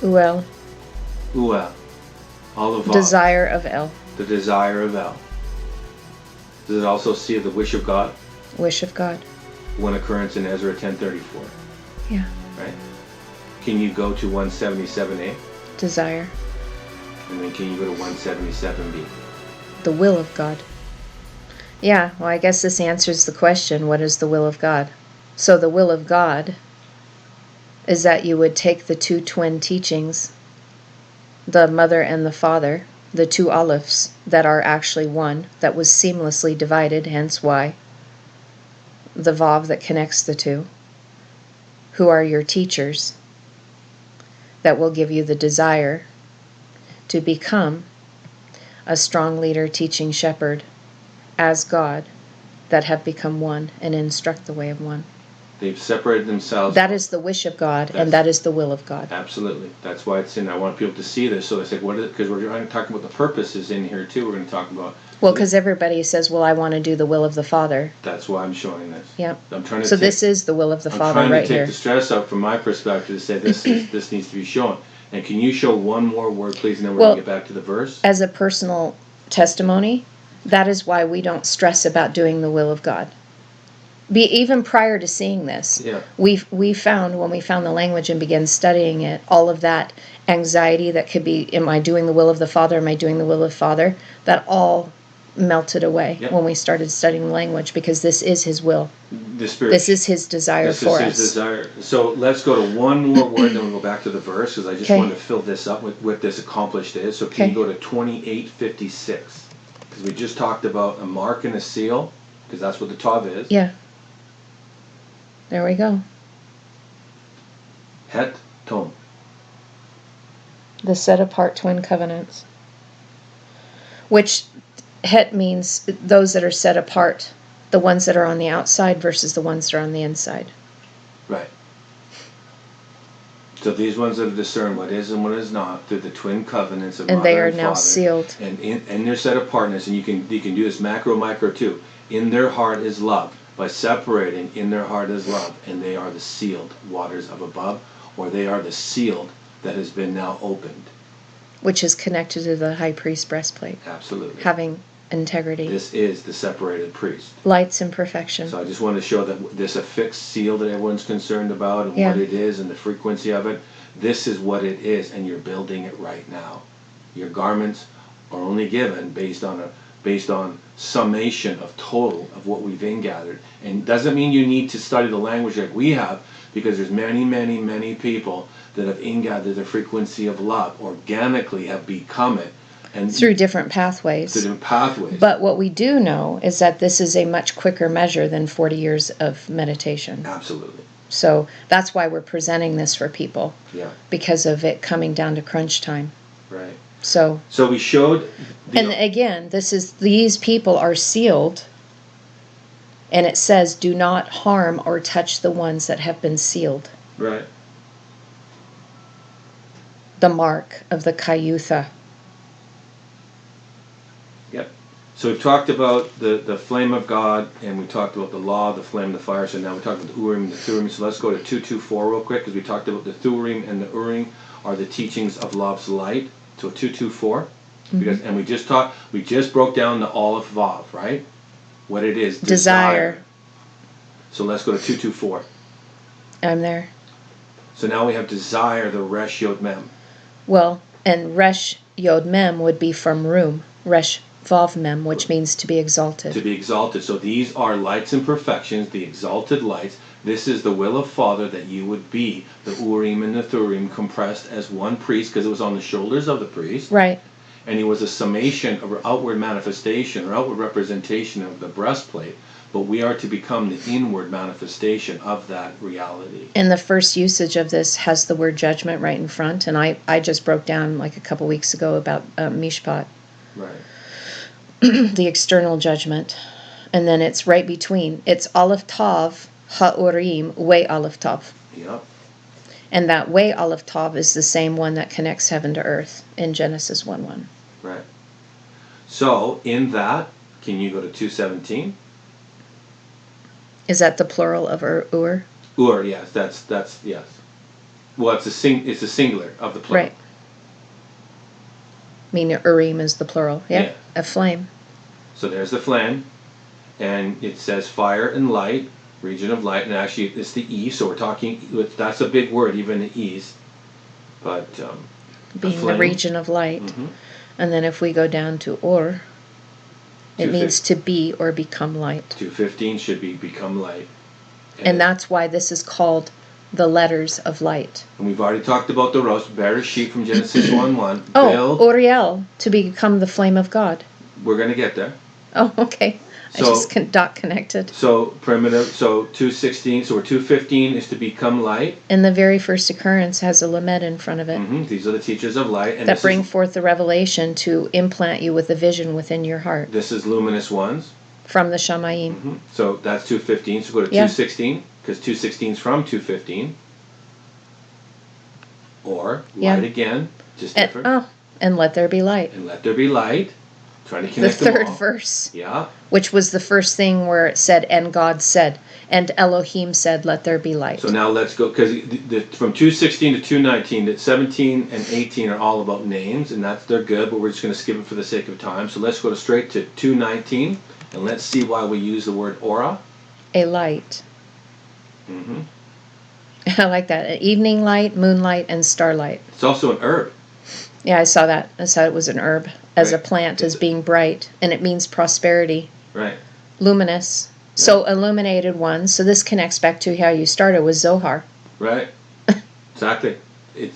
Uel. Uel. All of Vav. Desire of El. The desire of El. Does it also see the wish of God? Wish of God. One occurrence in Ezra 10:34. Yeah. Right? Can you go to 177a? Desire. And then can you go to 177b? The will of God. Yeah, well, I guess this answers the question, what is the will of God? So the will of God is that you would take the two twin teachings, the mother and the father, the two Alephs that are actually one, that was seamlessly divided, hence why the Vav that connects the two, who are your teachers, that will give you the desire to become a strong leader, teaching shepherd, as God, that have become one and instruct the way of one. They've separated themselves. That is the wish of God, and that is the will of God. Absolutely. That's why it's in. I want people to see this. So they say, what is it? Because we're going to talk about the purposes in here too. We're going to talk about. Well, because everybody says, well, I want to do the will of the Father. That's why I'm showing this. Yep. I'm trying to. So this is the will of the Father right here. I'm trying to take the stress out from my perspective to say this needs to be shown. And can you show one more word, please, and then we're going to get back to the verse? As a personal testimony, that is why we don't stress about doing the will of God. Even prior to seeing this, we found, when we found the language and began studying it, all of that anxiety that could be, am I doing the will of the Father, am I doing the will of the Father, that all melted away when we started studying the language, because this is His will. The Spirit. This is His desire for us. This is His desire. So let's go to one more word, then we'll go back to the verse, because I just wanted to fill this up with what this accomplished is. So can you go to 28:56? Because we just talked about a mark and a seal, because that's what the Tav is. Yeah. There we go. Het Tom. The set apart twin covenants. Which Het means those that are set apart, the ones that are on the outside versus the ones that are on the inside. Right. So these ones that have discerned what is and what is not through the twin covenants of and Mother they are and now Father, sealed. And their set apartness, and you can do this macro, micro too. In their heart is love. By separating, in their heart is love, and they are the sealed waters of above, or they are the sealed that has been now opened. Which is connected to the high priest breastplate. Absolutely. Having integrity. This is the separated priest. Lights and perfection. So I just want to show that this affixed seal that everyone's concerned about and what it is and the frequency of it, this is what it is, and you're building it right now. Your garments are only given based on summation of total of what we've ingathered. And doesn't mean you need to study the language like we have, because there's many, many, many people that have ingathered the frequency of love, organically have become it. And through different pathways. But what we do know is that this is a much quicker measure than 40 years of meditation. Absolutely. So that's why we're presenting this for people. Yeah. Because of it coming down to crunch time. Right. So we showed. And again, these people are sealed. And it says, do not harm or touch the ones that have been sealed. Right. The mark of the Kayutha. Yep. So we've talked about the flame of God, and we talked about the law, the flame, the fire. So now we talked about the Urim and the Thummim. So let's go to 224 real quick, because we talked about the Thummim and the Urim are the teachings of love's light. So 224. Because and we just broke down the Aleph Vav, right? What it is, desire. So let's go to 224. I'm there. So now we have desire, the Resh Yod Mem. Well, and Resh Yod Mem would be from Rum, Resh Vav Mem, which means to be exalted. To be exalted. So these are lights and perfections, the exalted lights. This is the will of Father, that you would be the Urim and the Thummim compressed as one priest, because it was on the shoulders of the priest. Right. And he was a summation or outward manifestation or outward representation of the breastplate, but we are to become the inward manifestation of that reality. And the first usage of this has the word judgment right in front, and I just broke down like a couple weeks ago about mishpat. Right. The external judgment. And then it's right between. It's Aleph Tav, Ha-Urim, Way Aleph Tav. Yep. And that way Aleph Tav is the same one that connects heaven to earth in Genesis 1:1. Right. So in that, can you go to 217? Is that the plural of Ur? Ur, yes. That's yes. Well, it's a singular of the plural. Right. Meaning Urim is the plural. Yeah. A flame. So there's the flame, and it says fire and light, region of light, and actually it's the east. So we're talking. That's a big word, even the east. But being the region of light, and then if we go down to Or, it means to be or become light. 2:15 should be become light, and that's why this is called the letters of light. And we've already talked about the roast, Bereshit from Genesis 1:1. Oh, Uriel, to become the flame of God. We're going to get there. Oh, okay. So, I just dot connected. So primitive. So 2:16. So we're 2:15 is to become light. And the very first occurrence has a lamed in front of it. These are the teachers of light, and that bring forth the revelation to implant you with a vision within your heart. This is luminous ones from the Shamayim. So that's 2:15. So go to 2:16 because 2:16 is from 2:15. Or light again, just different. And let there be light. And let there be light. Trying to connect the third verse. Yeah. Which was the first thing where it said, and God said, and Elohim said, let there be light. So now let's go, because from 2:16 to 2:19, that 17 and 18 are all about names, and they're good, but we're just going to skip it for the sake of time. So let's go straight to 2:19, and let's see why we use the word aura. A light. I like that. An evening light, moonlight, and starlight. It's also an herb. Yeah, I saw that. I saw it was an herb. As a plant, as being bright. And it means prosperity. Right. Luminous. Yeah. So illuminated ones. So this connects back to how you started with Zohar. Right. Exactly.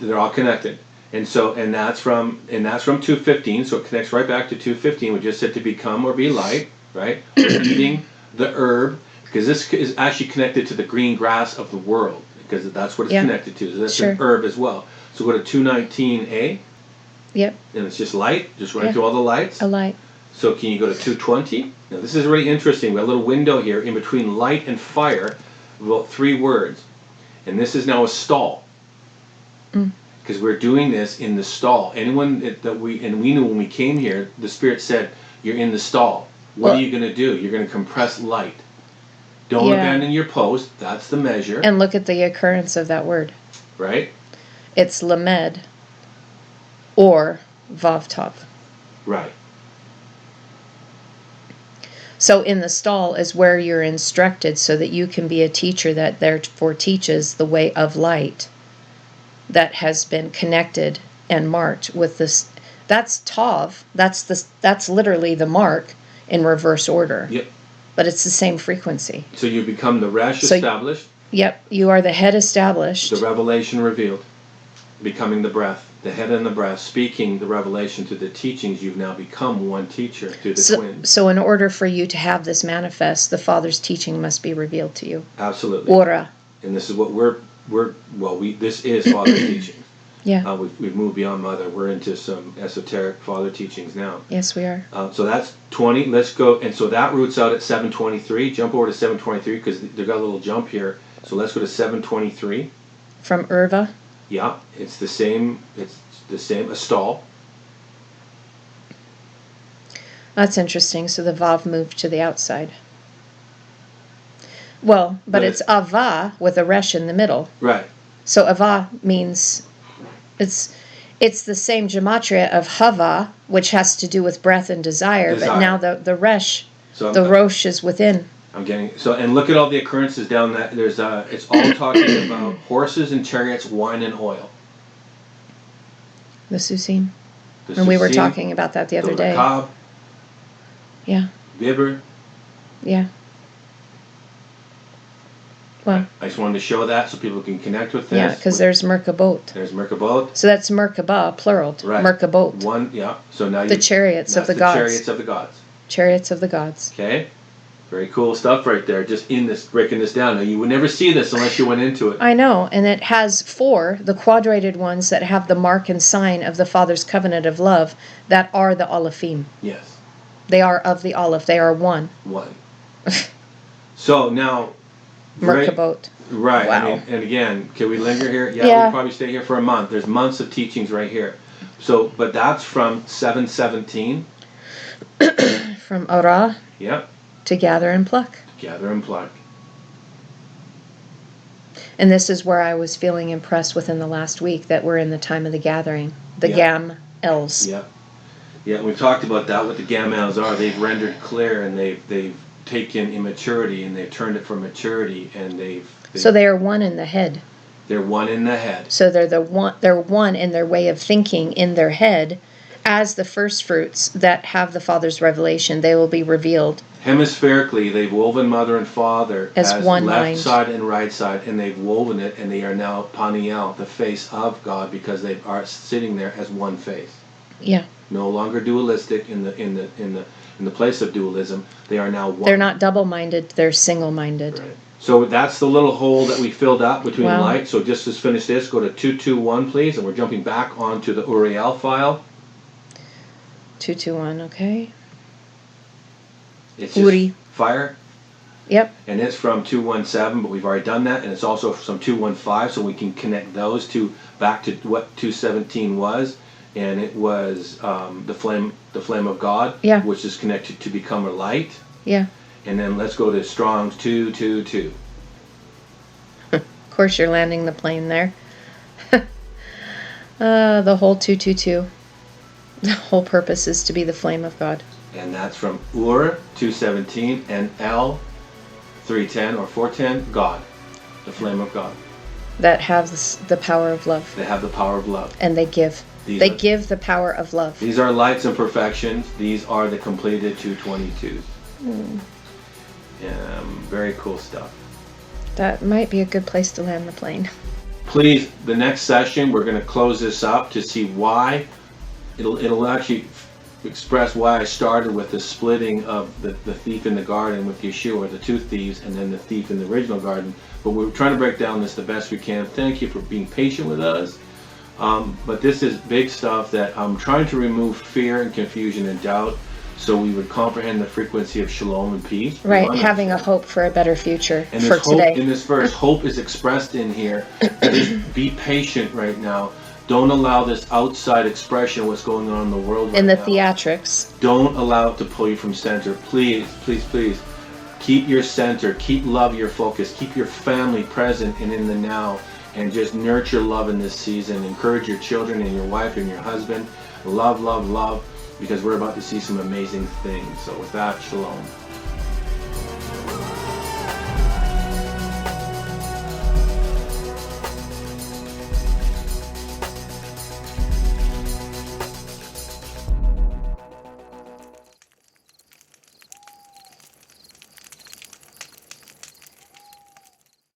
They're all connected. And that's from 2:15, so it connects right back to 2:15. We just said to become or be light, right? Eating the herb, because this is actually connected to the green grass of the world, because that's what it's connected to. So that's an herb as well. So go to 2:19a. Yep. And it's just light, just running through all the lights. A light. So can you go to 2:20? Now this is really interesting. We have a little window here in between light and fire, about 3 words. And this is now a stall. Because we're doing this in the stall. Anyone we knew when we came here, the Spirit said, you're in the stall. What are you going to do? You're going to compress light. Don't abandon your post. That's the measure. And look at the occurrence of that word. Right? It's lamed. Or Vav Tav. Right. So in the stall is where you're instructed so that you can be a teacher that therefore teaches the way of light that has been connected and marked with this. That's Tav. That's literally the mark in reverse order. Yep. But it's the same frequency. So you become the Resh established. Yep. You are the head established. The revelation revealed. Becoming the breath. The head and the breath, speaking the revelation to the teachings, you've now become one teacher through the twins. So in order for you to have this manifest, the Father's teaching must be revealed to you. Absolutely. Ora. And this is what this is Father's teachings. Yeah. We've moved beyond Mother. We're into some esoteric Father teachings now. Yes, we are. So that's 20. Let's go. And so that roots out at 723. Jump over to 723 because they've got a little jump here. So let's go to 723. From Irva. Yeah, it's the same. A stall. That's interesting. So the Vav moved to the outside. Well, but it's Ava with a Resh in the middle. Right. So Ava means it's the same gematria of Hava, which has to do with breath and desire. But now the Resh, the Rosh is within. I'm getting and look at all the occurrences down that there's it's all talking about horses and chariots, wine and oil. The Susim. And we were talking about that the other day. Merkabah. Yeah. Bibber. Yeah. Well, I just wanted to show that so people can connect with this. Yeah, because there's Merkabot. There's Merkabot. So that's Merkabah, plural. Right. Merkabot. One, yeah. So now the chariots of the gods. Chariots of the gods. Chariots of the gods. Okay. Very cool stuff right there, just in this, breaking this down. Now, you would never see this unless you went into it. I know, and it has 4, the quadrated ones that have the mark and sign of the Father's covenant of love, that are the Alephim. Yes. They are of the Aleph. They are one. One. So now... Merkabot. Right. Wow. I mean, and again, can we linger here? Yeah, we'll probably stay here for a month. There's months of teachings right here. So, but that's from 7:17. From Ora. Yep. To gather and pluck. Gather and pluck. And this is where I was feeling impressed within the last week that we're in the time of the gathering, the Gam-els. Yeah. Yeah, we talked about that, what the Gam-els are. They've rendered clear, and they've taken immaturity, and they've turned it for maturity, and so they are one in the head. They're one in the head. So they're one in their way of thinking in their head as the first fruits that have the Father's revelation. They will be revealed. Hemispherically, they've woven mother and father as one left mind. Side and right side, and they've woven it, and they are now Paniel, the face of God, because they are sitting there as one face. Yeah. No longer dualistic in the place of dualism. They are now one. They're not double-minded. They're single-minded. Right. So that's the little hole that we filled up between Wow. light. So just to finish this, go to 221, please, and we're jumping back onto the Uriel file. 221, okay. It's just Uri. fire. Yep. And it's from 217, but we've already done that, and it's also from 215, so we can connect those two back to what 217 was, and it was the flame of God, yeah. which is connected to become a light. Yeah. And then let's go to Strong's 222. Of course, you're landing the plane there. The whole 222. The whole purpose is to be the flame of God. And that's from Ur 217 and L 310 or 410, God, the flame of God. That have the power of love. They have the power of love. And they give. They give the power of love. These are lights and perfections. These are the completed 222s. Very cool stuff. That might be a good place to land the plane. Please, the next session, we're going to close this up to see why. It'll actually express why I started with the splitting of the thief in the garden with Yeshua, the two thieves, and then the thief in the original garden. But we're trying to break down this the best we can. Thank you for being patient with us. But this is big stuff that I'm trying to remove fear and confusion and doubt, so we would comprehend the frequency of shalom and peace. Right, having a hope for a better future and for today. In this verse, hope is expressed in here. Be patient right now. Don't allow this outside expression of what's going on in the world right in the now. Theatrics. Don't allow it to pull you from center. Please, please, please. Keep your center. Keep love your focus. Keep your family present and in the now. And just nurture love in this season. Encourage your children and your wife and your husband. Love, love, love. Because we're about to see some amazing things. So with that, shalom.